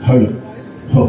Hello హో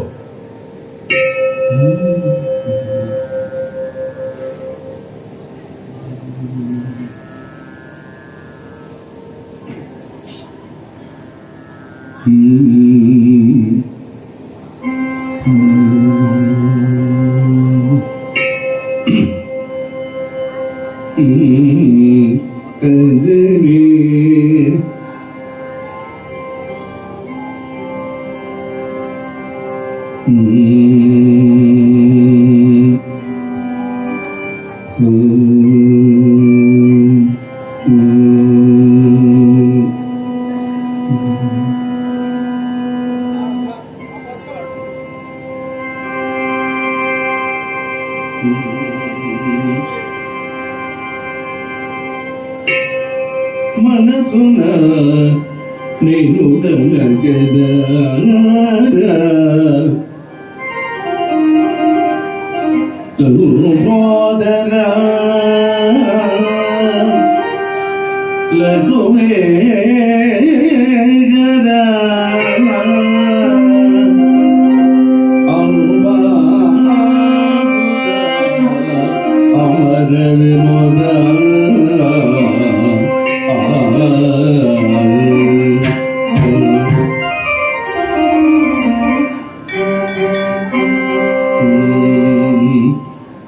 మనసున నేను దలచెదరా లఘుమోదరా లఘుమేగరా అంబా అమర విమోద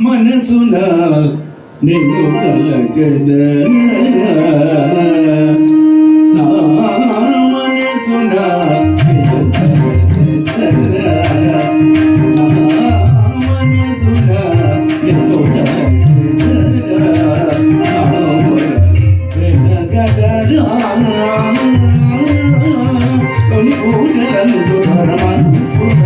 మనసున నిన్ను తలచెదరా నా మనసున నిన్ను తలచెదరా నా మనసున నిన్ను తలచెదరా వెనకదరా తొలి పూజలందు ధర్మసున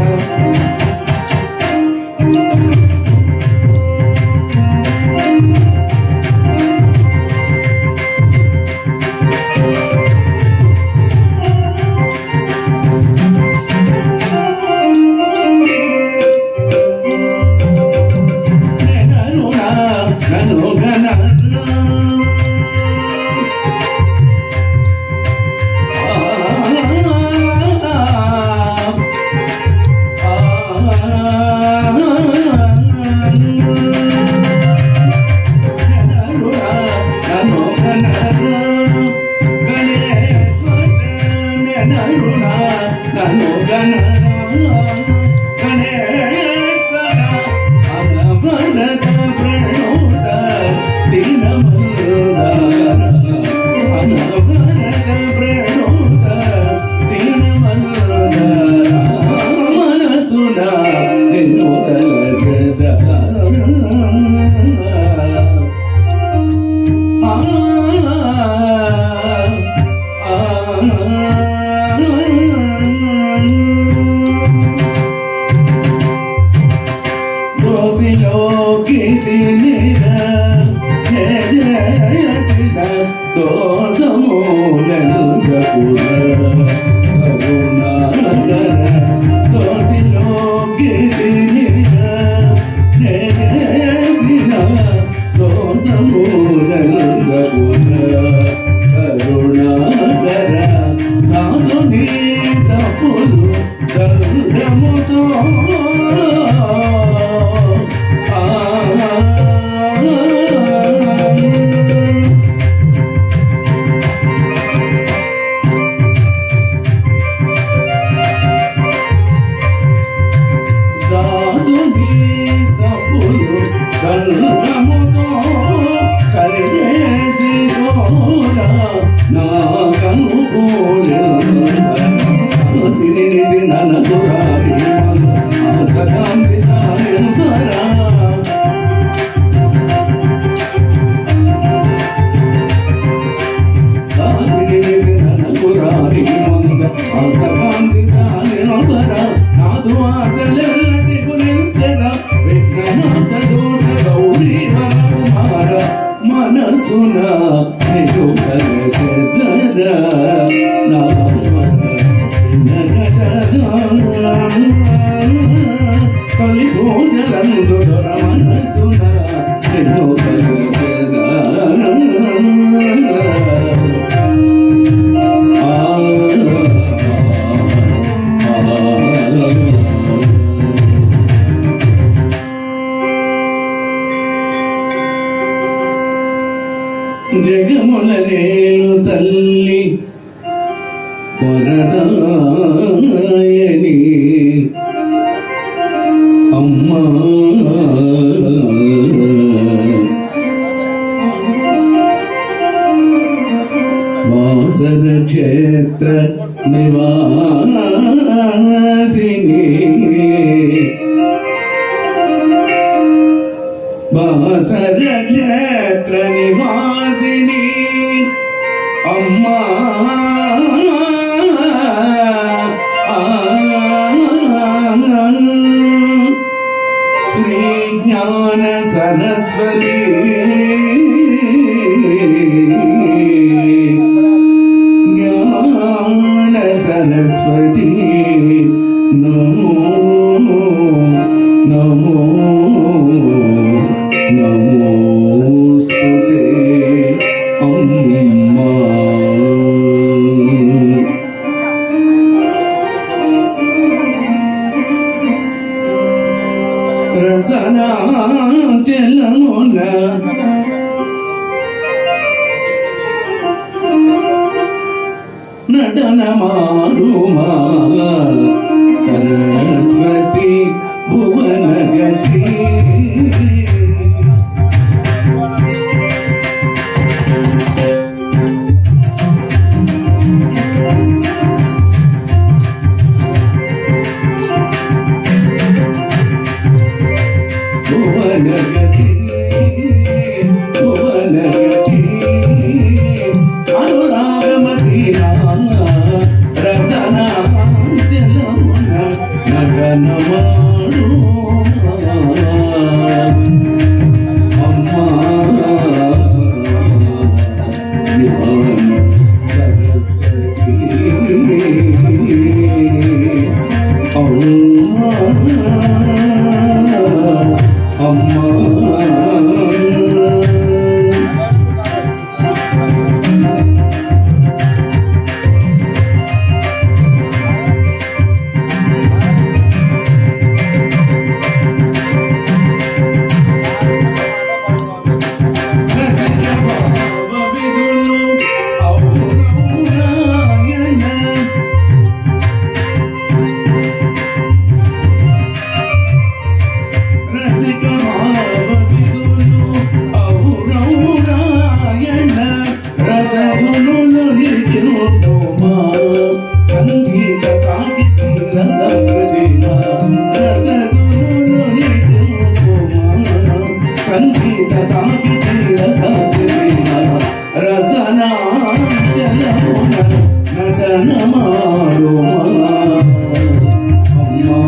సరక్షేత్ర నివాసిని అమ్మా శ్రీ జ్ఞాన సరస్వతి జ్ఞాన సరస్వతి నమో నమో నమోస్తుతే అమ్మా. రసనాచలమున నటనమాడుమా సరస్వతి భువనగతి భువనగతి భువనగతి అనురాగమతి రసనాచలమున నటనమాడు అమ్మా జ్ఞాన సరస్వతి అమ్మా అమ్మా. సంగీత సాహితీ రసనాచలమున నటనమాడుమా అమ్మా.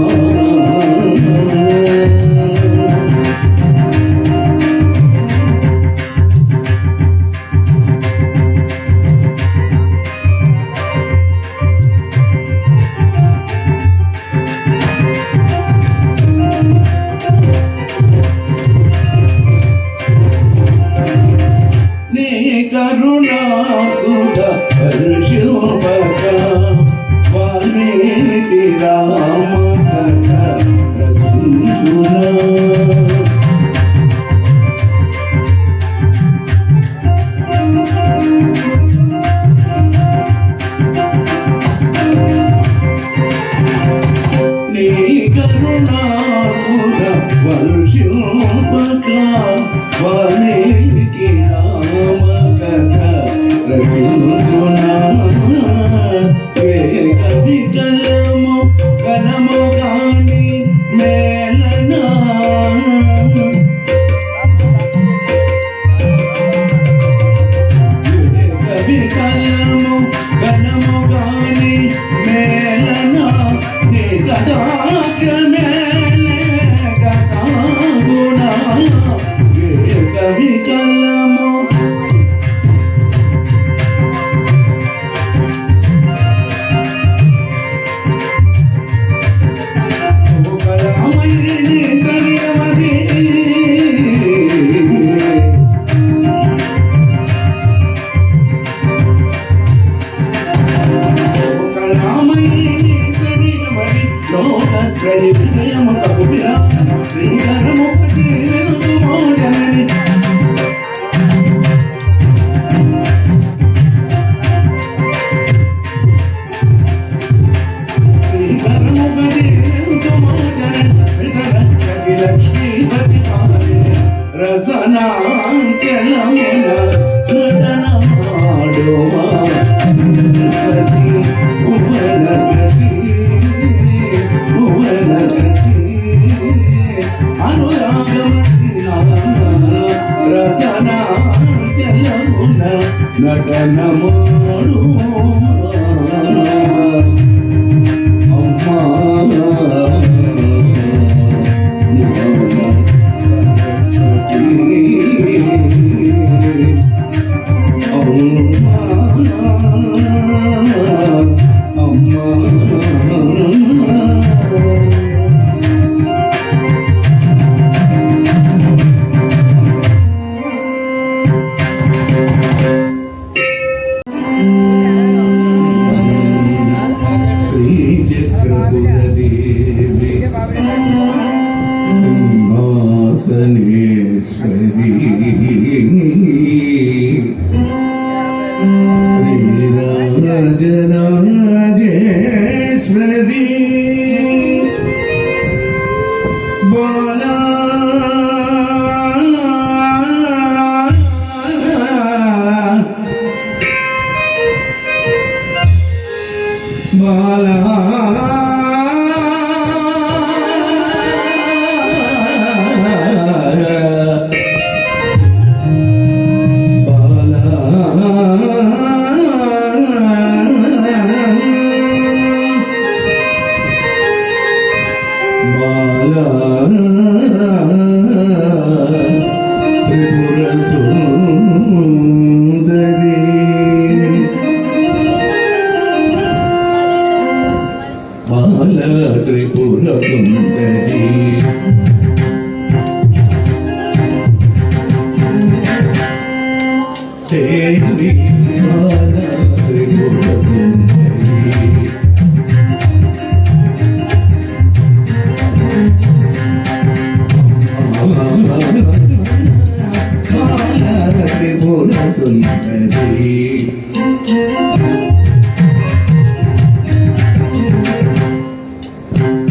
కరుణాసుధ హర్షోపక వాల్మీకి రామ కథ రచించునా నీ కరుణాసుధ వర్షోపక వాల్మీకి రామ కథ రచించునా కవి కలము కలము గాని మేలనా కవి కలము కలము గాని మేలనా నీ కటాక్ష మేలే కథాగుణా కవి కలము రసనాచలమున నటనమాడుమా భువనగతి భువనగతి అనురాగమతి గగనమాడు శ్రీరాజరాజేశ్వరి బాలా బాలా త్రిపుర సుందరి బాల త్రిపుర సుందరి దేవి బాల త్రిపుర సుందరి త్రిపుర సుందరి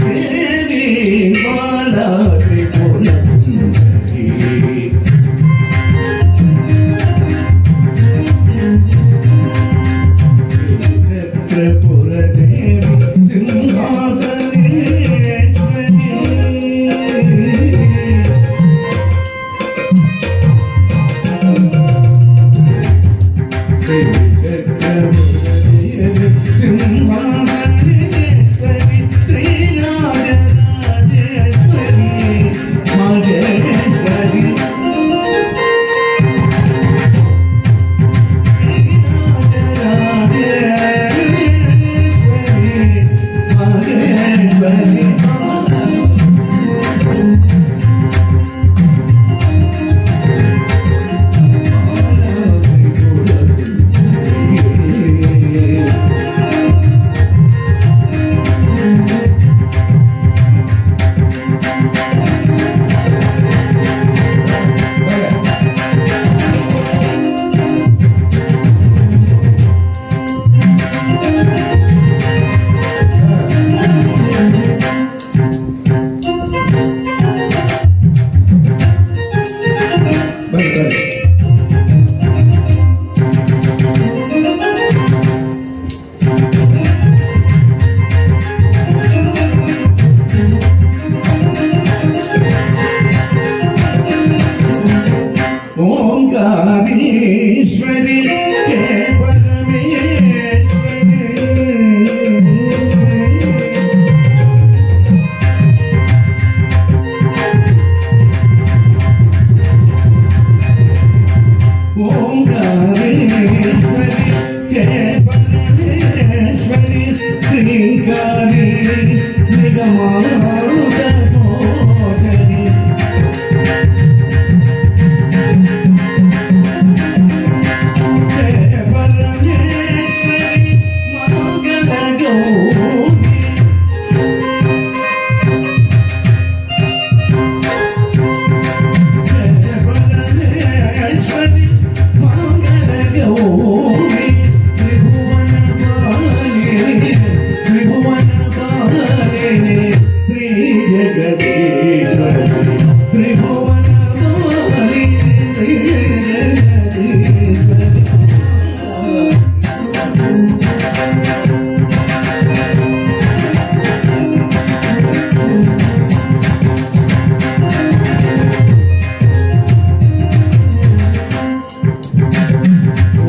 దేవి బాల త్రిపుర సుందరి చక్రపుర దేవి సింహాసనేశ్వరి సింహాసనేశ్వరి శ్రీరాజరాజేశ్వరి మహేశ్వరి మహేశ్వరి ఓంకారీశ్వరి హే పరమేశ్వరి ఓంకారీశ్వరి హే పరమేశ్వరి శ్రీకారి నిగమాదమోచరి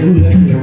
Hallelujah.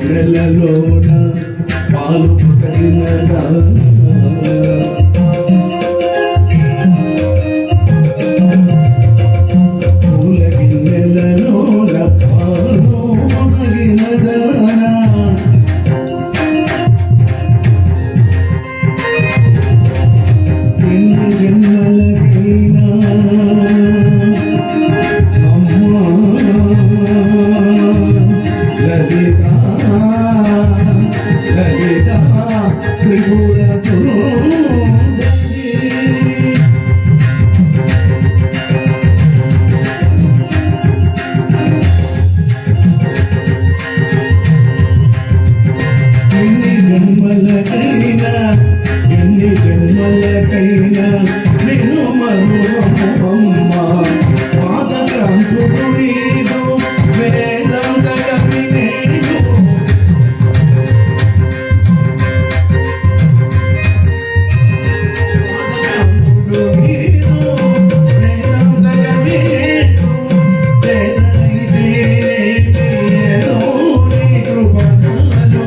పలకైనా నేను మరువమ్మ పాదక్రాంతుడు నీదు వేదాంత కవి నేను పాదక్రాంతుడు నీదు వేదాంత కవి నేను వేదైతే ఏదో నీ కృపణలో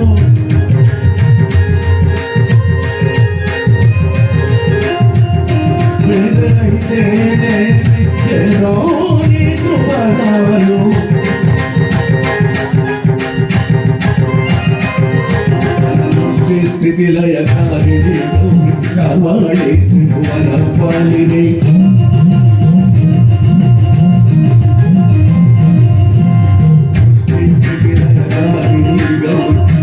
స్థితి లయకారిణి కావాళి త్రిభువన పాలిని స్థితి లయకారిణి కావాళి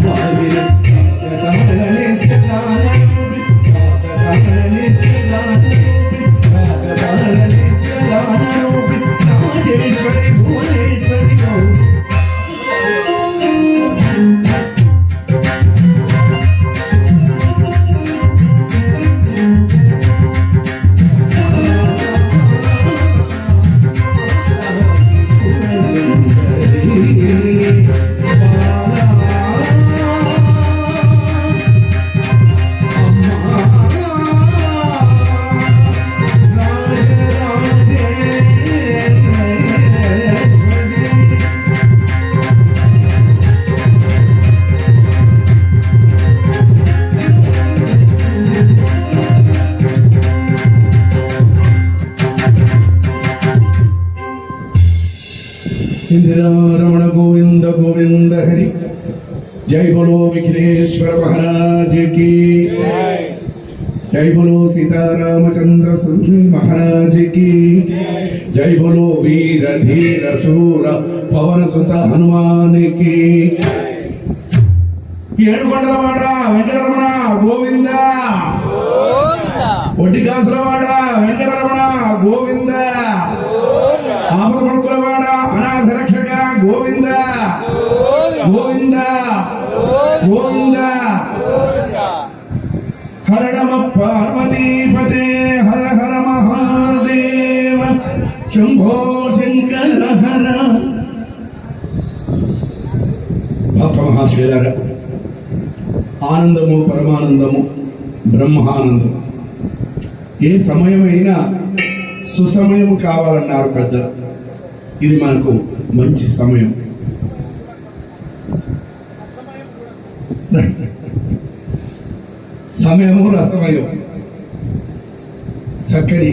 పాలిని రాజేశ్వరి భువనేశ్వరి इंदिरा रमण गोविंद गोविंद हरि जय बोलो विघ्नेश्वर महाराज की जय बोलो सीतारामचंद्र स्वामी महाराज की जय बोलो वीर धीर शूर पवन सुत हनुमान की ఏడుకొండలవాడ వెంకటరమణ గోవింద ఒడ్డికాసులవాడ వెంకటరమణ గోవింద ఆపదపడుకులవాడ అనాథ రక్షక గోవింద గోవింద గోవింద హర నమ పార్వతీపతే హర హర మహాదేవ శంభో శంకర హర భక్త మహాశైలారా ఆనందము పరమానందము బ్రహ్మానందం ఏ సమయమైనా సుసమయం కావాలన్నారు పెద్దలు. ఇది మనకు మంచి సమయం. సమయము రసమయం. చక్కని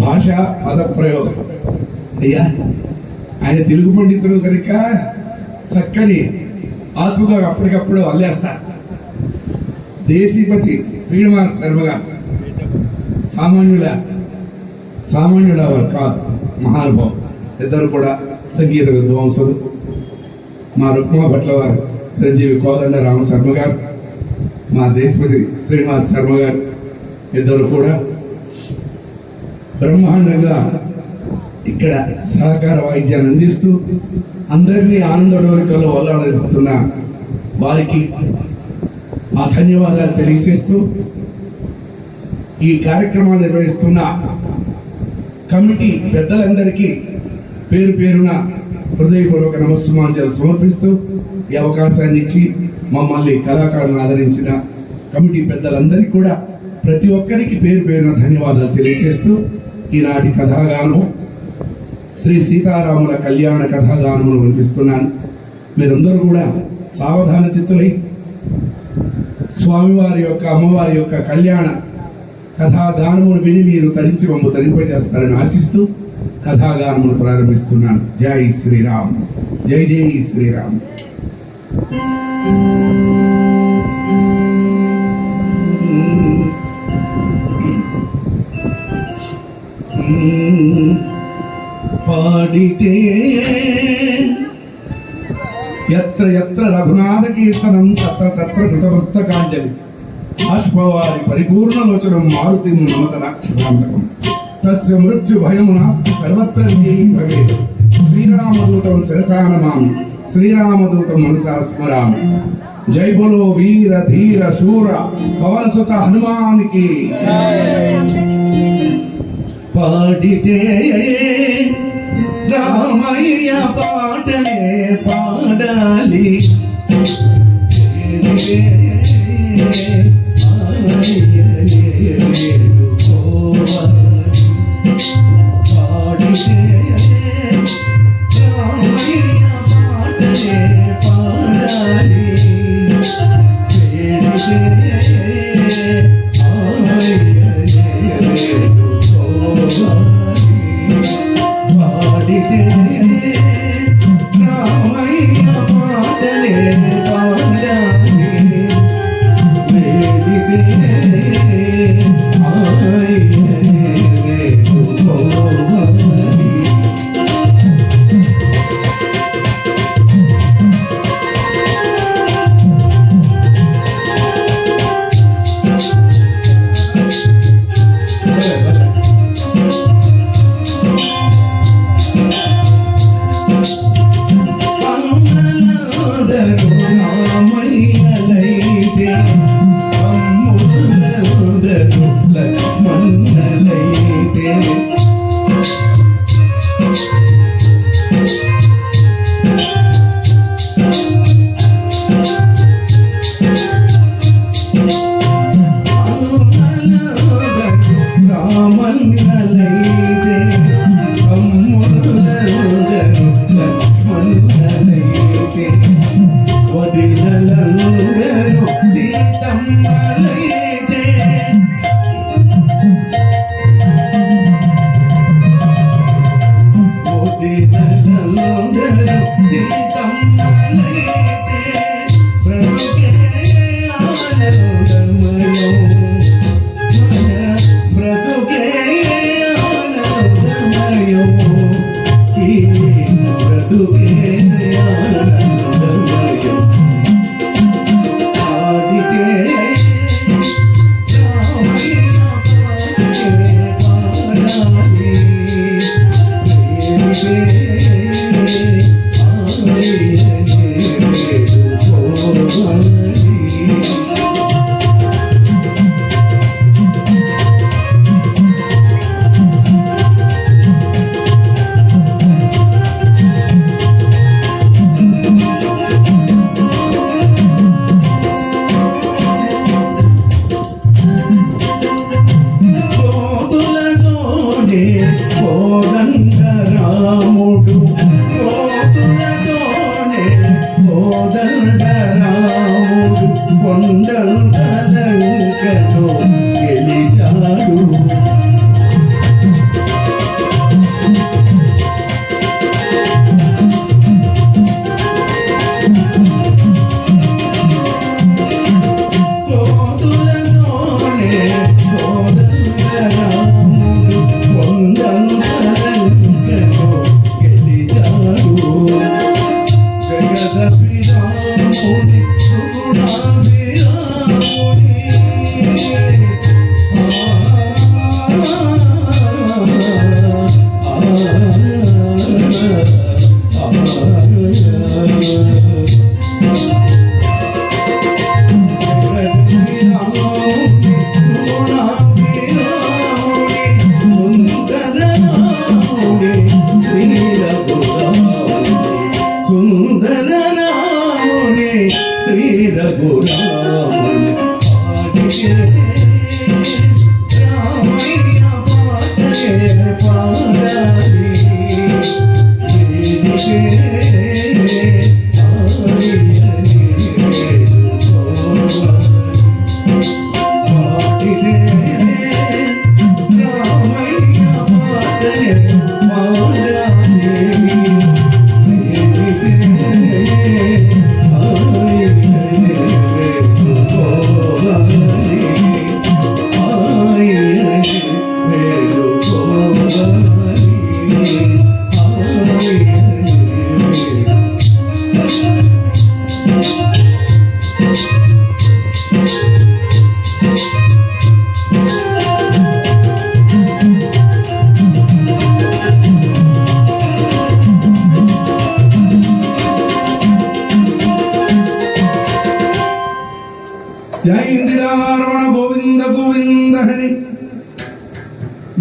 భాష పదప్రయోగం. అయ్యా ఆయన తెలుగు పండితుడు కనుక చక్కని ఆసుగా అప్పటికప్పుడు అల్లేస్తారు. దేశీపతి శ్రీనివాస్ శర్మ గారు సామాన్యుల వారు కాదు, మహానుభావం. ఇద్దరు కూడా సంగీత విద్వాంసులు. మా రుక్మా భట్ల వారు చిరంజీవి కోదండ రామ శర్మ గారు, మా దేశపతి శ్రీనివాస్ శర్మ గారు ఇద్దరు కూడా బ్రహ్మాండంగా ఇక్కడ సహకార వాయిద్యాన్ని అందిస్తూ అందరినీ ఆనందోళనలో వల్లడిస్తున్న వారికి ఆ ధన్యవాదాలు తెలియజేస్తూ ఈ కార్యక్రమాన్ని నిర్వహిస్తున్న కమిటీ పెద్దలందరికీ పేరు పేరున హృదయపూర్వక నమస్సుమాంజలు సమర్పిస్తూ ఈ అవకాశాన్ని ఇచ్చి మమ్మల్ని కళాకారులను ఆదరించిన కమిటీ పెద్దలందరికీ కూడా ప్రతి ఒక్కరికి పేరు పేరున ధన్యవాదాలు తెలియజేస్తూ ఈనాటి కథాగానం శ్రీ సీతారాముల కళ్యాణ కథాగానమును వినిపిస్తున్నాను. మీరందరూ కూడా సావధాన చిత్తులై స్వామివారి యొక్క అమ్మవారి యొక్క కళ్యాణ కథాగానమును విని మీరు తరించి మమ్ము తరింపజేస్తారని ఆశిస్తూ కథాగానమును ప్రారంభిస్తున్నాను. జై శ్రీరామ్, జై జై శ్రీరామ్. పాడితే యత్ర యత్ర రఘునాథ కీర్తనం తత్ర తత్ర కృతమస్తకాంజలి బాష్పవారి పరిపూర్ణలోచనం మారుతి నమత రాక్షసాంతకం తస్య మృత్యు భయము నాస్తి సర్వత్ర విజయీ భవేత్. శ్రీరామదూతం శిరసా నమామి, శ్రీరామదూతం మనసా స్మరామి. జై బోలో వీర ధీర శూర పవన సుత హనుమానికి. పాడితే రామయ్య పాటనే పాడాలి,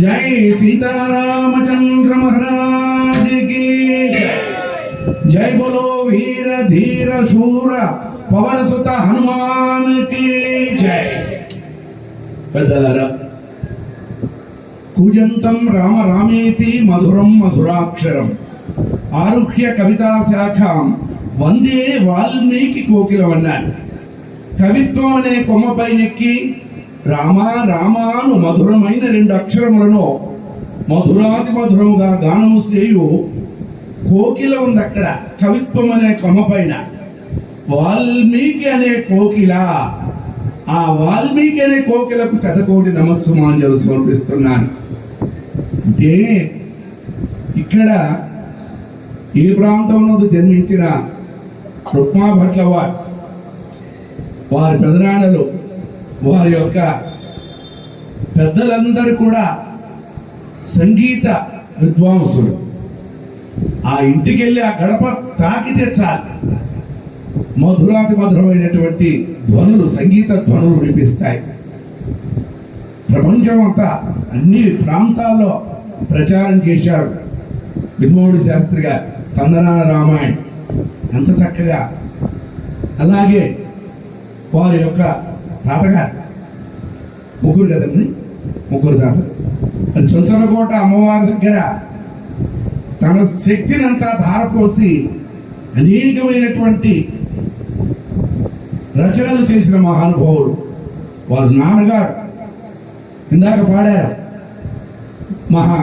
జై సీతారామచంద్ర మహారాజ్ की జై బోలో వీర ధీర శూర పవన సుత హనుమాన్ की జై. పెద్దలారా, కూజంతం రామ రామేతి మధురం మధురాక్షరం ఆరుహ్య కవితా శాఖం వందే వాల్మీకి కోకిలం అన్నారు. కవిత్వం అనే కొమ్మపైనెక్కి రామ రామాను మధురమైన 2 అక్షరములను మధురాతి మధురముగా గానము చేయు కోకిల ఉంది అక్కడ. కవిత్వం అనే కొమ్మపైన వాల్మీకి అనే కోకిల. ఆ వాల్మీకి అనే కోకిలకు శతకోటి నమస్సుమాంజలు సమర్పిస్తున్నాను. అంటే ఇక్కడ ఈ ప్రాంతంలో జన్మించిన రుక్మా భట్ల వారి పెదనాన్నలు, వారి యొక్క పెద్దలందరూ కూడా సంగీత విద్వాంసులు. ఆ ఇంటికి వెళ్ళి ఆ గడప తాకితే చాలు మధురాతి మధురమైనటువంటి ధ్వనులు, సంగీత ధ్వనులు వినిపిస్తాయి. ప్రపంచం అంతా అన్ని ప్రాంతాల్లో ప్రచారం చేశారు విధుమూడి శాస్త్రి గారు తందనాల రామాయణం ఎంత చక్కగా. అలాగే వారి యొక్క తాతగారు ముగ్గురు కదండి, ముగ్గురు తాతలు. చుంచలకోట అమ్మవారి దగ్గర తన శక్తిని అంతా ధారపోసి అనేకమైనటువంటి రచనలు చేసిన మహానుభావుడు వారు. నాన్నగారు ఇందాక పాడారు, మహా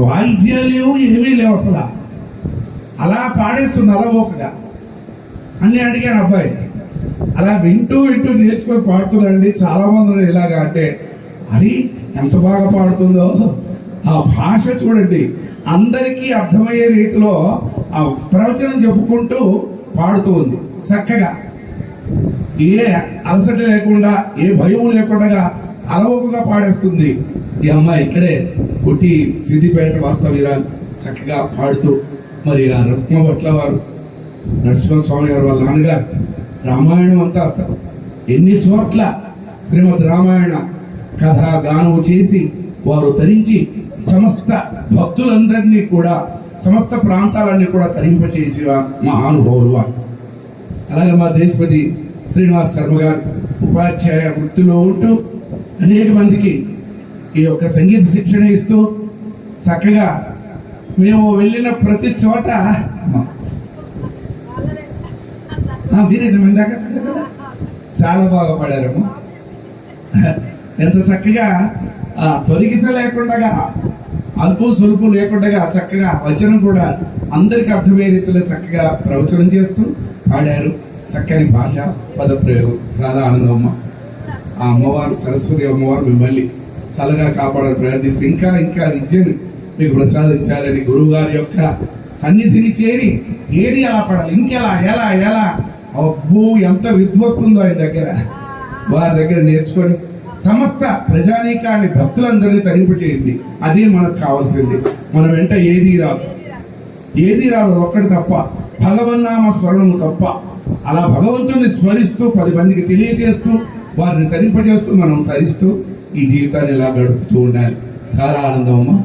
వాయిద్యాలు లేవు, ఏమీ లేవు అసలు. అలా పాడేస్తుంది అలవోకగా. అన్నీ అడిగాను అబ్బాయి, అలా వింటూ వింటూ నేర్చుకొని పాడుతున్నాడండి. చాలా మంది ఇలాగా అంటే, అది ఎంత బాగా పాడుతుందో. ఆ భాష చూడండి, అందరికీ అర్థమయ్యే రీతిలో ఆ ప్రవచనం చెప్పుకుంటూ పాడుతూ ఉంది చక్కగా. ఏ అలసట లేకుండా, ఏ భయం లేకుండా అలవోకగా పాడేస్తుంది ఈ అమ్మాయి. ఇక్కడే పుట్టి సిద్దిపేట వాస్తవ్యురాలు చక్కగా పాడుతూ. మరి ఆ రుక్మ భట్ల వారు నరసింహస్వామి గారు వాళ్ళ నాన్నగారు రామాయణం అంతా ఎన్ని చోట్ల శ్రీమద్ రామాయణ కథ గానం చేసి వారు తరించి సమస్త భక్తులందరినీ కూడా, సమస్త ప్రాంతాలన్నీ కూడా తరింపచేసి మహానుభావులు వారు. అలాగే మా దేశపతి శ్రీనివాస్ శర్మ గారు ఉపాధ్యాయ వృత్తిలో ఉంటూ అనేక మందికి ఈ యొక్క సంగీత శిక్షణ ఇస్తూ చక్కగా మేము వెళ్ళిన ప్రతి చోట ఇందాక చాలా బాగా పాడారమ్మా. ఎంత చక్కగా తొలగిస లేకుండా, అల్పు సొలుపు లేకుండా చక్కగా వచనం కూడా అందరికి అర్థమయ్యే రీతిలో చక్కగా ప్రవచనం చేస్తూ పాడారు. చక్కని భాష పదప్రయోగం, చాలా ఆనందం అమ్మ. ఆ అమ్మవారు సరస్వతి అమ్మవారు మిమ్మల్ని చల్లగా కాపాడాలని ప్రయత్నిస్తూ ఇంకా ఇంకా విద్యను మీకు ప్రసాదించాలని గురువు గారి యొక్క సన్నిధిని చేరి ఏది ఎలా పడాలి, ఇంకెలా ఎలా ఎలా అబ్బో ఎంత విద్వత్తుందో ఆయన దగ్గర. వారి దగ్గర నేర్చుకొని సమస్త ప్రజానీకాన్ని, భక్తులందరినీ తరింపు చేయండి. అదే మనకు కావాల్సింది. మన వెంట ఏదీ రాదు, ఏదీ రాదు ఒక్కటి తప్ప, భగవన్నామ స్మరణము తప్ప. అలా భగవంతుని స్మరిస్తూ 10 మందికి తెలియజేస్తూ వారిని తరింపజేస్తూ మనం తరిస్తూ ఈ జీవితాన్ని ఇలా గడుపుతూ ఉండాలి. చాలా ఆనందం అమ్మా.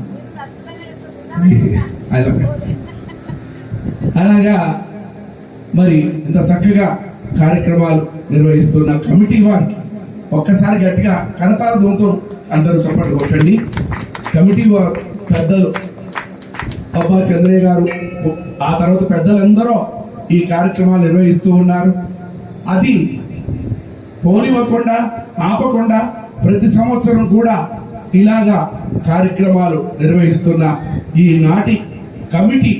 అలాగా మరి ఇంత చక్కగా కార్యక్రమాలు నిర్వహిస్తున్న కమిటీ వారికి ఒక్కసారి గట్టిగా కరతాల ధ్వనితో అందరూ చప్పట్లు కొట్టండి. కమిటీ వారు పెద్దలు అబ్బా చంద్రయ్య గారు, ఆ తర్వాత పెద్దలందరూ ఈ కార్యక్రమాలు నిర్వహిస్తూ ఉన్నారు. అది పోనివ్వకుండా, ఆపకుండా ప్రతి సంవత్సరం కూడా ఇలాగా కార్యక్రమాలు నిర్వహిస్తున్న ఈనాటి కమిటీ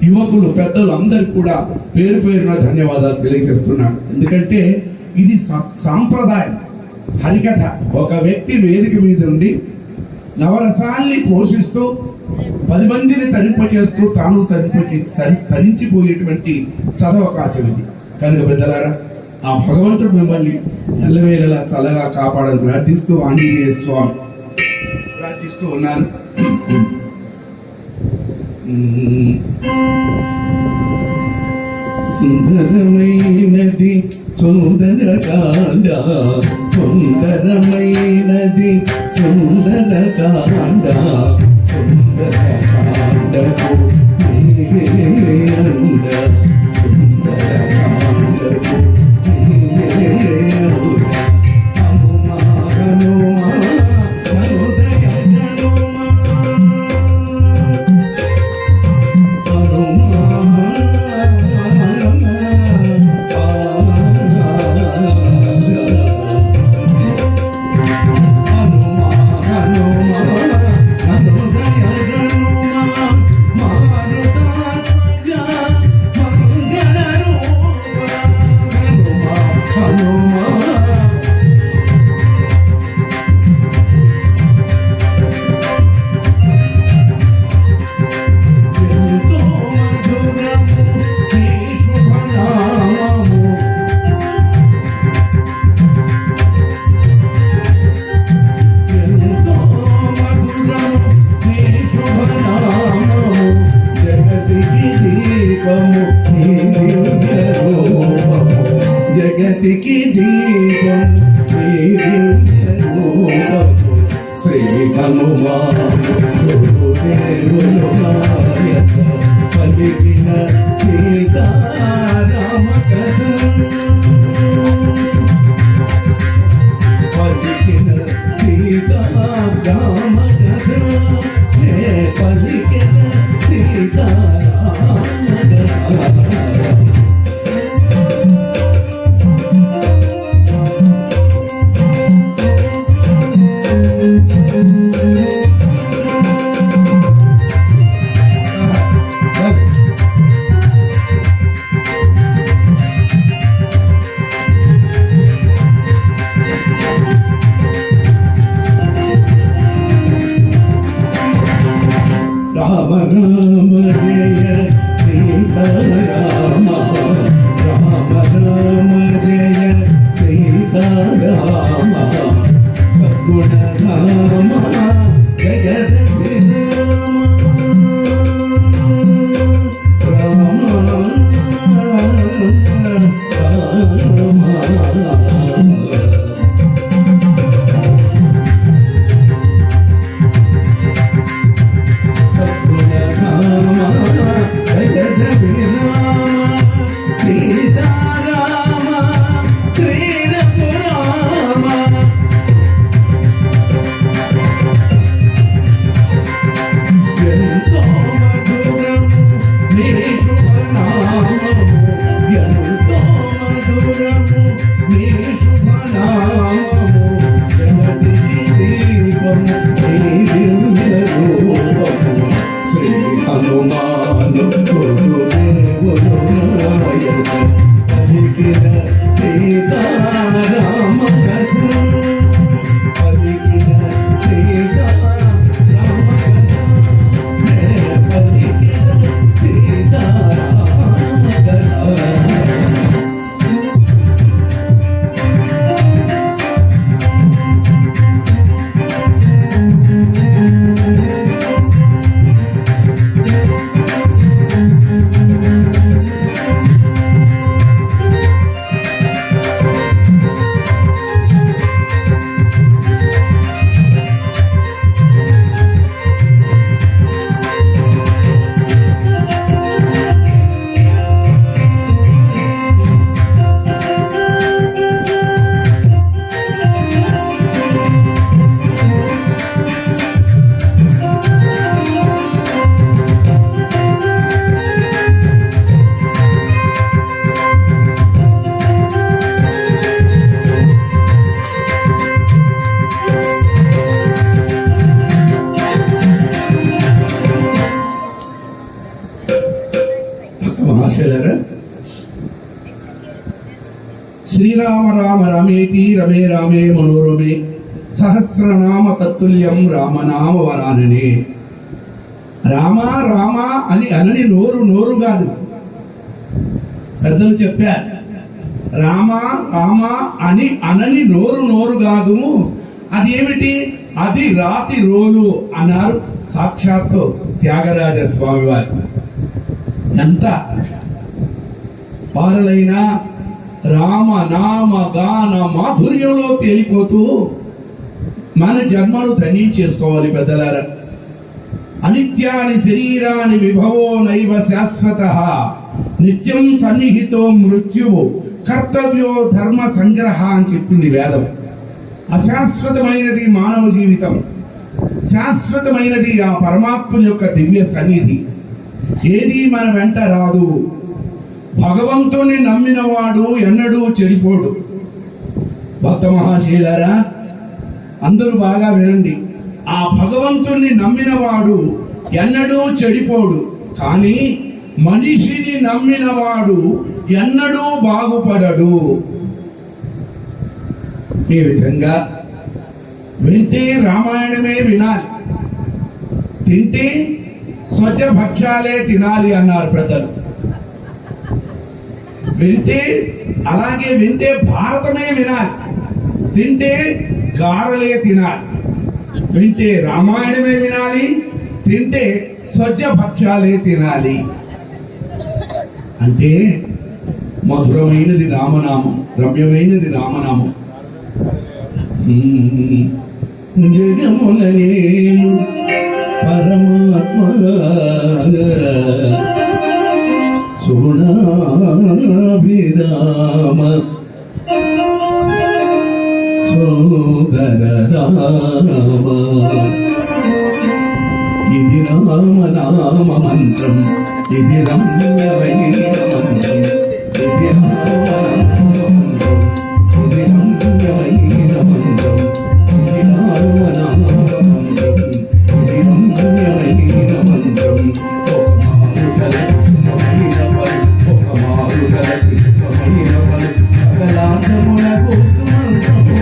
యువకులు, పెద్దలు అందరికీ కూడా పేరు పేరున ధన్యవాదాలు తెలియజేస్తున్నాను. ఎందుకంటే ఇది సాంప్రదాయం, హరికథ. ఒక వ్యక్తి వేదిక మీద ఉండి నవరసాల్ని పోషిస్తూ 10 మందిని తరింపచేస్తూ తాను తరించిపోయేటువంటి సదవకాశం ఇది. కనుక పెద్దలారా, ఆ భగవంతుడు మిమ్మల్ని ఎల్లవేళలా చల్లగా కాపాడాలని ప్రార్థిస్తూ ఆంజనేయ స్వామి ప్రార్థిస్తూ ఉన్నాను. సుందరమైనది సుందరకాండ, సుందరమైనది సుందరకాండ సుందరకాండకు నీవే అండ సుందరకాండకు నీవే అండ హనుమా హనుమా హనుదయ హనుమా జగతికి దీపం శ్రీ హనుమానుడు పలికిన సీతారామ కథ పలికిన సీతారామ కథ నే పలికిన సీతారామ కథ రామ రామ జయ సీతారామ రామ రామ జయ సీతారామ సద్గుణ రామ జగద రామ శ్రీ హనుమాను పలికిన సీతారామ కథ పలికిన సీతారామ కథ నే పలికిన సీతారామ కథ మహాశయులారా, శ్రీరామ రామ రమేతి రమే రామే మనోరమే సహస్రనామ తత్తుల్యం రామనామ వరాననే. రామ రామ అని అనని నోరు కాదు, పెద్దలు చెప్పారు. రామ రామ అని అనని నోరు కాదు, అదేమిటి, అది రాతి రోలు అన్నారు సాక్షాత్తు త్యాగరాజ స్వామి వారు. ఎంత పారలైనా రామ నామ గాన మాధుర్యంలో తేలిపోతూ మన జన్మను ధన్యం చేసుకోవాలి పెద్దలారా. అనిత్యాని శరీరాని విభవో నైవ శాశ్వత నిత్యం సన్నిహితో మృత్యువు కర్తవ్యో ధర్మ సంగ్రహ అని చెప్పింది వేదం. అశాశ్వతమైనది మానవ జీవితం, శాశ్వతమైనది ఆ పరమాత్మ యొక్క దివ్య సన్నిధి. ఏది మన వెంట రాదు. భగవంతుని నమ్మినవాడు ఎన్నడూ చెడిపోడు. భక్త మహాశీలారా, అందరూ బాగా వినండి. ఆ భగవంతుణ్ణి నమ్మినవాడు ఎన్నడూ చెడిపోడు. కానీ మనిషిని నమ్మినవాడు ఎన్నడూ బాగుపడడు. ఈ విధంగా వింటే రామాయణమే వినాలి, తింటే స్వచ్ఛ భక్ష్యాలే తినాలి అన్నారు పెద్దలు. వింటే భారతమే వినాలి, తింటే గారలే తినాలి. వింటే రామాయణమే వినాలి, తింటే స్వచ్ఛ భక్ష్యాలే తినాలి. అంటే మధురమైనది రామనామం, రమ్యమైనది రామనామం. జగములనేను పరమాత్మ సుగుణాభిరామ సోదర రామ, ఇది రామనామ మంత్రం, ఇది రమ్యమైన మంత్రం, ఇది రామనామ మంత్రం, ఇది రమ్యమైన మంత్రం, ఇది రామనామ మంత్రం, ఇది రమ్యమైన మంత్రం. ఒక మారుగల చిష్టమైన పలు అగలాటముల గుర్తు మంత్రము.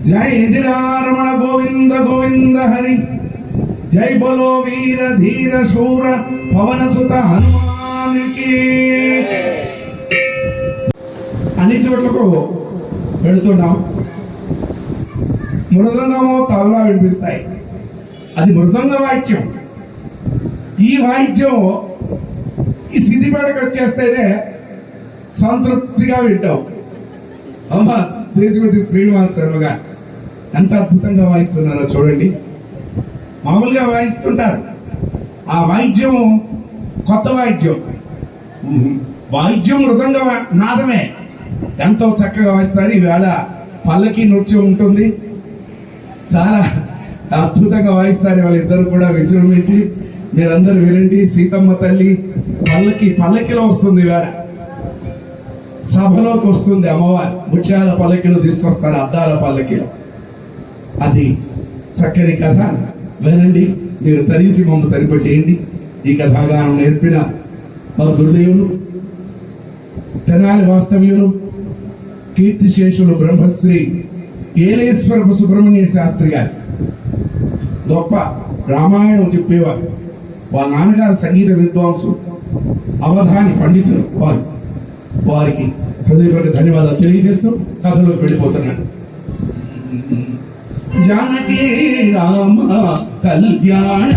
జై ఇందిరారమణ గోవింద గోవింద హరి. జై బలో వీర ధీర శూర పవన సుత హనుమానికి. అన్ని చోట్లకు వెళుతున్నాం. మృదంగము తబలా వినిపిస్తాయి, అది మృదంగ వాక్యం. ఈ వాయిద్యం ఈ సిద్ధిపేటకు వచ్చేస్తేనే సంతృప్తిగా వింటాం. అమ్మా దేశపతి శ్రీనివాస్ శర్మ గారు ఎంత అద్భుతంగా వాయిస్తున్నారో చూడండి. మామూలుగా వాయిస్తుంటారు, ఆ వాయిద్యం కొత్త వాయిద్యం. వాయిద్యం మృదంగ నాదమే, ఎంతో చక్కగా వాయిస్తారు. ఈవేళ పల్లకి నృత్యం ఉంటుంది, చాలా అద్భుతంగా వాయిస్తారు వాళ్ళిద్దరు కూడా విజృంభించి. మీరందరూ వినండి. సీతమ్మ తల్లి పల్లకిలో వస్తుంది, ఈవేళ సభలోకి వస్తుంది అమ్మవారు. ముత్యాల పల్లకిలో తీసుకొస్తారు, అద్దాల పల్లకిలో. అది చక్కని కథ వినండి. మీరు తరించి మమ్మల్ని తరింప చేయండి. ఈ కథాగానం నేర్పిన మా గురుదేవులు తెనాలి వాస్తవ్యులు కీర్తిశేషులు బ్రహ్మశ్రీ ఏలేశ్వరపు సుబ్రహ్మణ్య శాస్త్రి గారు గొప్ప రామాయణం చెప్పేవారు. వాళ్ళ నాన్నగారు సంగీత విద్వాంసు, అవధాని పండితులు. వారికి హృదయపూర్వక ధన్యవాదాలు తెలియజేస్తూ కథలోకి వెళ్ళిపోతున్నాను. జానకి రామ కళ్యాణ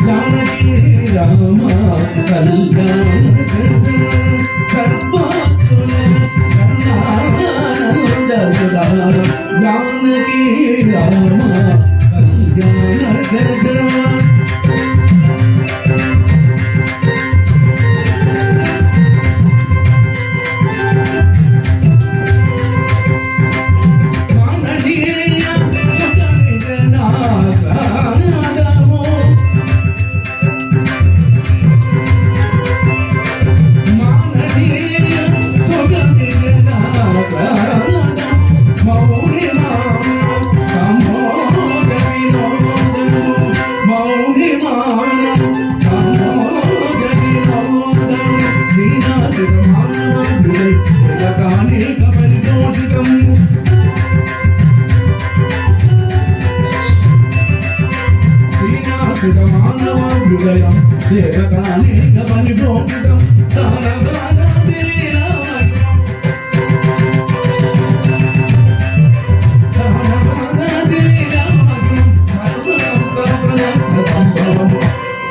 జానకి రామ కళ్యాణ జానకి రామ కళ్యాణ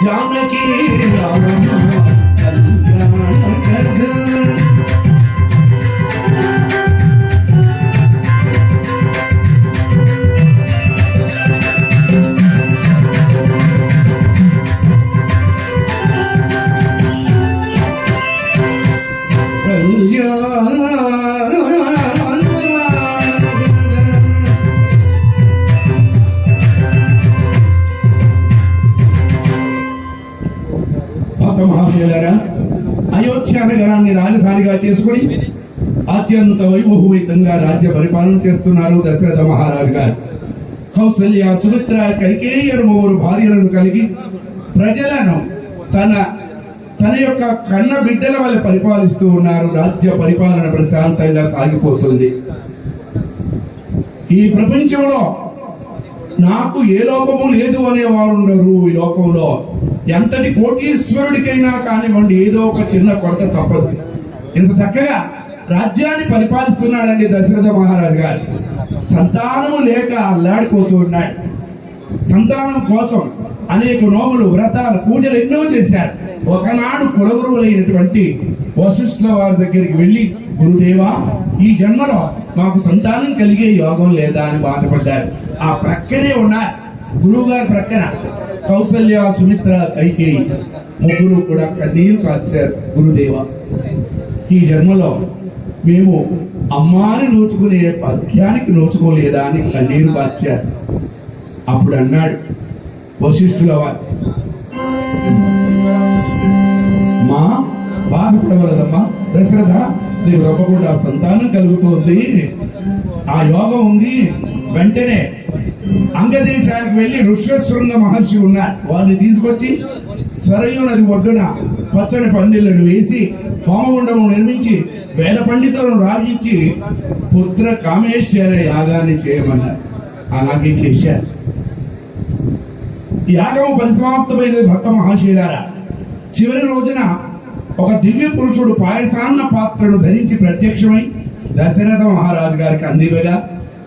జానకి రామ మహాశయులారా, అయోధ్య నగరాన్ని రాజధానిగా చేసుకుని అత్యంత వైభవయుతంగా రాజ్య పరిపాలన చేస్తున్నారు దశరథ మహారాజు గారు. కౌసల్య, సుమిత్ర, కైకేయుడు మూడు భార్యలను కలిగి ప్రజలను తన యొక్క కన్న బిడ్డల వల్ల పరిపాలిస్తూ ఉన్నారు. రాజ్య పరిపాలన ప్రశాంతంగా సాగిపోతుంది. ఈ ప్రపంచంలో నాకు ఏ లోపము లేదు అనేవారు ఉండరు. ఈ లోకంలో ఎంతటి కోటీశ్వరుడికైనా కానివ్వండి, ఏదో ఒక చిన్న కొరత తప్పదు. ఇంత చక్కగా రాజ్యాన్ని పరిపాలిస్తున్నాడండి దశరథ మహారాజు గారు. సంతానము లేక అల్లాడిపోతూ ఉన్నాడు. సంతానం కోసం అనేక నోములు, వ్రతాలు, పూజలు ఎన్నో చేశారు. ఒకనాడు కులగురువులైనటువంటి వశిష్ఠుల వారి దగ్గరికి వెళ్ళి, గురుదేవా, ఈ జన్మలో మాకు సంతానం కలిగే యోగం లేదా అని బాధపడ్డారు. ఆ ప్రక్కనే ఉన్నారు గురువు గారి ప్రక్కన కౌసల్య, సుమిత్ర, కైకేయి ముగ్గురు కూడా కన్నీరు కార్చారు. గురుదేవ, ఈ జన్మలో మేము అమ్మాని నోచుకునే పద్యానికి నోచుకోలేదా అని కన్నీరు కార్చారు. అప్పుడు అన్నాడు వశిష్ఠుల వారు, మా బాధపడవలదమ్మా దశరథ, నీకు తప్పకుండా సంతానం కలుగుతుంది, ఆ యోగం ఉంది. వెంటనే అంగదేశానికి వెళ్ళి ఋష్యశృంగ మహర్షి ఉన్నారు, వారిని తీసుకొచ్చి సరయూ నది ఒడ్డున పచ్చని పందిళ్లను వేసి హోమగుండము నిర్మించి వేద పండితులను రాజించి పుత్ర కామేశ్వర యాగాన్ని చేయమన్నారు. అలాగే చేశారు. యాగం పరిసమాప్తమైనది. భక్త మహాశైలారా, చివరి రోజున ఒక దివ్య పురుషుడు పాయసాన్న పాత్రను ధరించి ప్రత్యక్షమై దశరథ మహారాజు గారికి అందివగా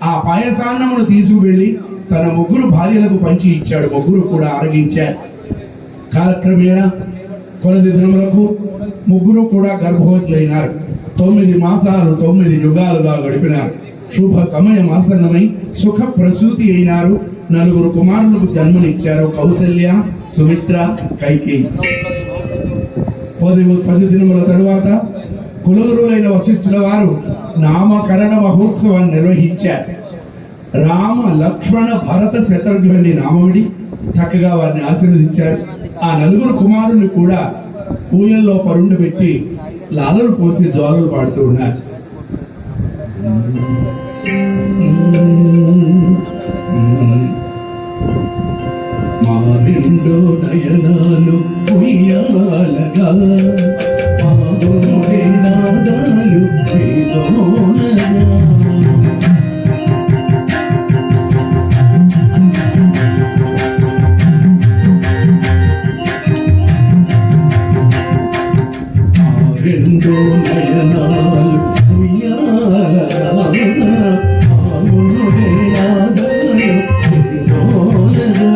ఆ పాయసాన్నమును తీసుకువెళ్ళి తన ముగ్గురు భార్యలకు పంచి ఇచ్చాడు. ముగ్గురు కూడా ఆరగించారు. కాలక్రమేణా కొలది దినములకు ముగ్గురు కూడా గర్భవతులైనారు. 9 మాసాలు 9 యుగాలుగా గడిపినారు. శుభ సమయం ఆసన్నమై సుఖ ప్రసూతి అయినారు. నలుగురు కుమారులకు జన్మనిచ్చారు. కౌసల్య, సుమిత్ర, కైకేయి. 10 దినముల తరువాత కులగురువులైన వశిష్ఠుల వారు నామకరణ మహోత్సవాన్ని నిర్వహించారు. రామ, లక్ష్మణ, భరత, శత్రుఘ్నుని నామమిడి చక్కగా వారిని ఆశీర్వదించారు. ఆ నలుగురు కుమారుల్ని కూడా పూలల్లో పరుండు పెట్టి లాలలు పోసి జోలలు పాడుతూ ఉన్నారు. మా రెండు నయనాలు ఉయ్యాలగా, మా గుండె నాదాలు వేదోలగా. రెండు నయనాలు ఉయ్యాలగా, మా గుండె నాదాలు వేదోలగా.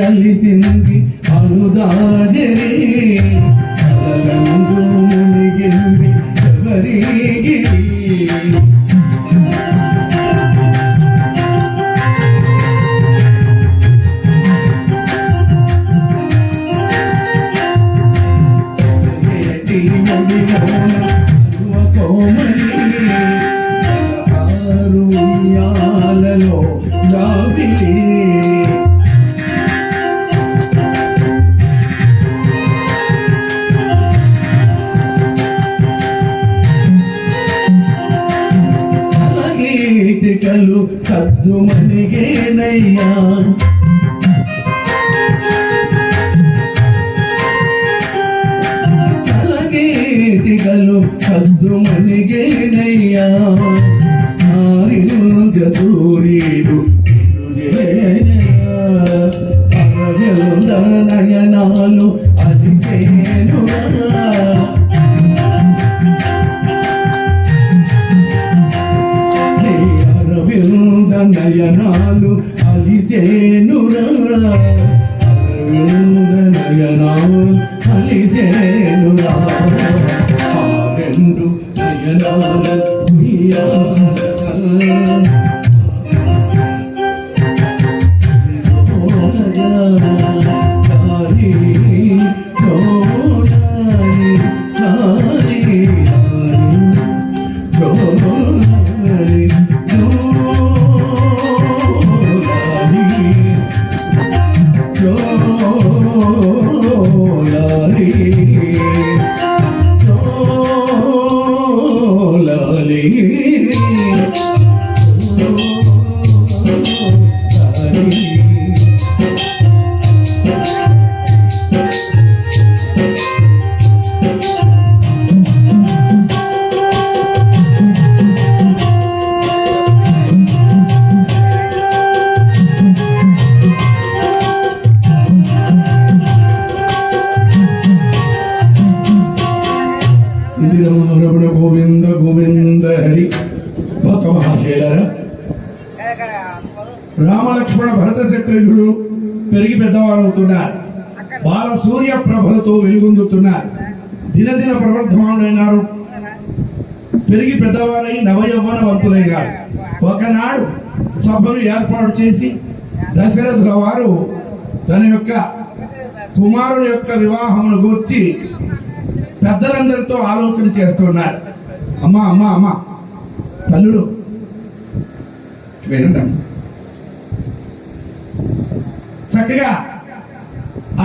అలిసింది అనుదాజరి, అలరంగు మునిగింది ఎవరిగిరి. ఉయ్యాలలో జాబిలి గీతికలు కద్దు మణిగేనయ్యా, గీతికలు కద్దు మణిగేనయ్యా. సూర్యుడు నయనాలు అలిసేనురా, నయనాలు అలిసేనురా, నయనాలు అలిసేనురా. ఆ రెండు నయనాలు రమణ గోవింద గోవింద హరి. భక్త మహాశైలారా, రామలక్ష్మణ భరత శత్రుఘ్నులు పెరిగి పెద్దవారు అవుతున్నారు. బాల సూర్య ప్రభలతో వెలుగొందుతున్నారు. దినదిన ప్రవర్ధమానులైనారు. పెరిగి పెద్దవారై నవయౌవనవంతులైనారు. ఒకనాడు సభను ఏర్పాటు చేసి దశరథుల వారు తన యొక్క కుమారుల యొక్క వివాహమును గూర్చి పెద్దలందరితో ఆలోచన చేస్తున్నారు. అమ్మా అమ్మా అమ్మా తల్లుడు వినండి. చక్కగా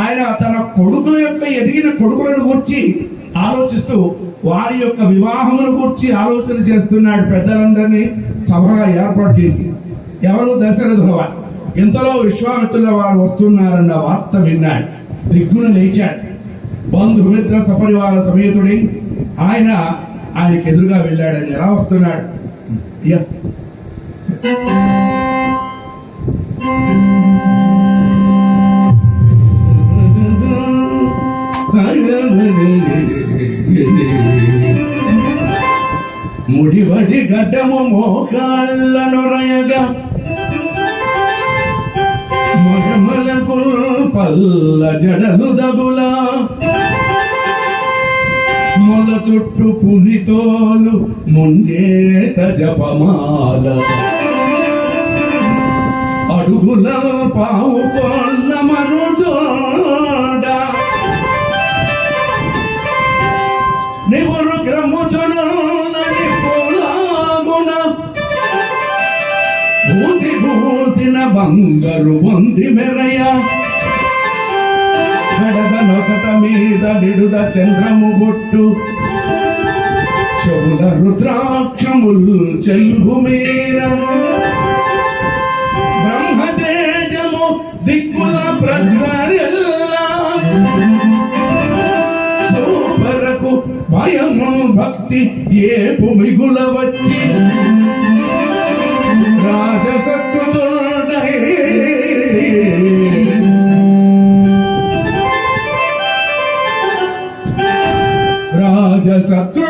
ఆయన తన కొడుకుల యొక్క ఎదిగిన కొడుకులను గూర్చి ఆలోచిస్తూ వారి యొక్క వివాహమును గూర్చి ఆలోచన చేస్తున్నాడు. పెద్దలందరినీ సభగా ఏర్పాటు చేసి ఎవరు దశరథుల వారు. ఇంతలో విశ్వామిత్రుల వారు వస్తున్నారన్న వార్త విన్నాడు. దిగ్గున లేచాడు. బంధుమిత్ర సపరివార సమేతుడై ఆయనకి ఎదురుగా వెళ్ళాడని ఎలా వస్తున్నాడు. ముడివడి గడ్డము మోకాళ్ళను రయగా మొగమలకు పల్ల జడలు దగులా మొల చుట్టు పులితోలు ముంజేత జపమాల అడుగుల పావు కొల్ల మరుజోడ నివురు గ్రముచునని పోలాగున ఊది గూసిన బంగారు వంది మెరయ కడద నొసట మీద నిడుద చంద్రము బొట్టు చెవుల రుద్రాక్షముల్ చెల్వు మీర బ్రహ్మతేజము దిక్కుల ప్రజ్వరిల్ల సూపరకు భయము భక్తి ఏపు మిగుల వచ్చి రాజసకృతుడై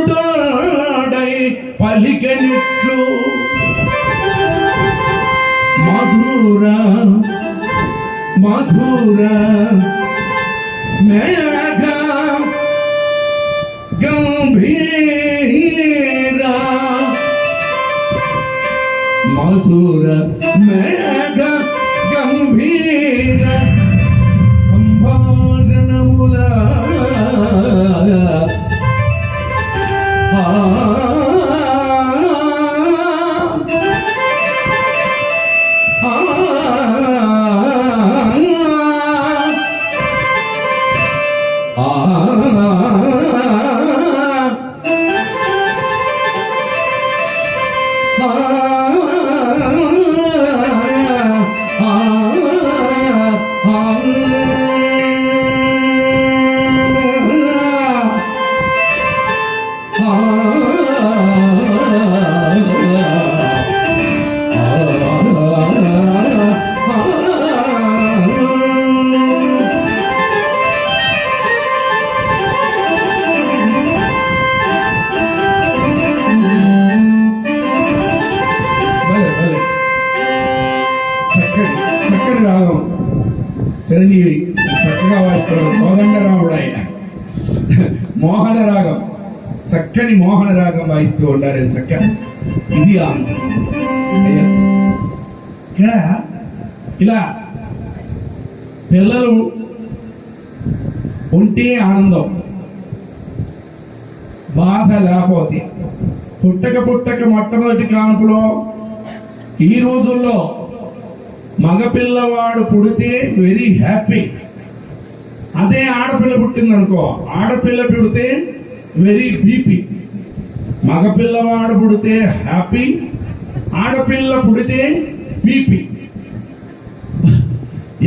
రాజసకృతుడై పలికెనిట్లు మధుర మధుర మేఘ గంభీర మధుర మేఘ గంభీర సంభాషణముల చక్కని రాగం చిరంజీవి చక్కగా వాయిస్తున్నాడు. కోదండరాముడు ఆయన మోహన రాగం, చక్కని మోహన రాగం వాయిస్తూ ఉండాలి. చక్క ఇది ఇక్కడ ఇలా పిల్లలు ఉంటే ఆనందం, బాధ లేకపోతే పుట్టక మొట్టమొదటి కానుపులో ఈ రోజుల్లో మగపిల్లవాడు పుడితే వెరీ హ్యాపీ. అదే ఆడపిల్ల పుట్టిందనుకో, ఆడపిల్ల పుడితే వెరీ బీపీ. మగపిల్లవాడు పుడితే హ్యాపీ, ఆడపిల్ల పుడితే బీపీ.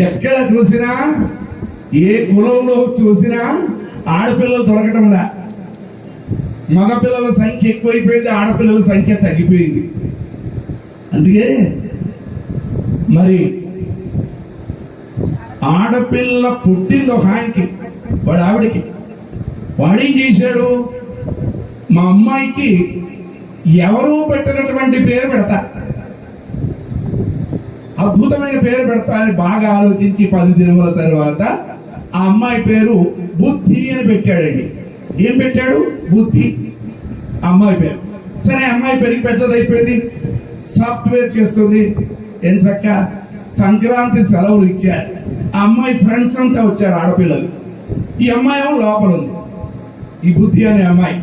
ఎక్కడ చూసినా ఏ కులంలో చూసినా ఆడపిల్లలు దొరకటంలా. మగపిల్లల సంఖ్య ఎక్కువైపోయింది, ఆడపిల్లల సంఖ్య తగ్గిపోయింది. అందుకే మరి ఆడపిల్ల పుట్టింది ఒక ఆయనకి, ఆవిడకి వాడేం చేశాడు, మా అమ్మాయికి ఎవరూ పెట్టినటువంటి పేరు పెడతా, అద్భుతమైన పేరు పెడతా అని బాగా ఆలోచించి 10 దినముల తర్వాత ఆ అమ్మాయి పేరు బుద్ధి అని పెట్టాడండి. ఏం పెట్టాడు? బుద్ధి. అమ్మాయి పేరు సరే అమ్మాయి పెరిగి పెద్దదైపోయింది, సాఫ్ట్వేర్ చేస్తుంది. ఏం చక్క సంక్రాంతి సెలవులు ఇచ్చారు. ఆ అమ్మాయి ఫ్రెండ్స్ అంతా వచ్చారు, ఆడపిల్లలు. ఈ అమ్మాయి ఏమో లోపల ఉంది, ఈ బుద్ధి అనే అమ్మాయి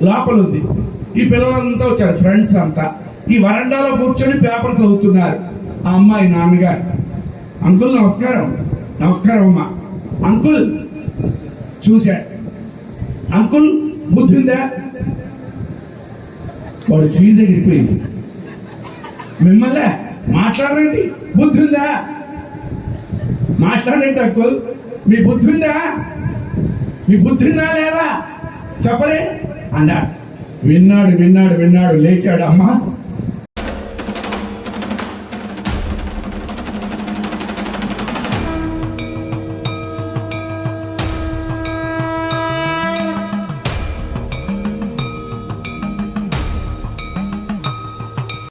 లోపల ఉంది. ఈ పిల్లలంతా వచ్చారు, ఫ్రెండ్స్ అంతా. ఈ వరండాలో కూర్చొని పేపర్ చదువుతున్నారు. ఆ అమ్మాయి నాన్నగారు, అంకుల్ నమస్కారం. నమస్కారం అమ్మా. అంకుల్ చూశాడు. అంకుల్ బుద్ధి ఉందా? వాడు ఫీజు ఎగిరిపోయింది. మిమ్మల్ని మాట్లాడండి, బుద్ధి ఉందా? మాట్లాడండి అంకుల్, మీ బుద్ధి ఉందా? మీ బుద్ధి ఉందా లేదా చెప్పలే అన్నాడు. విన్నాడు లేచాడు. అమ్మా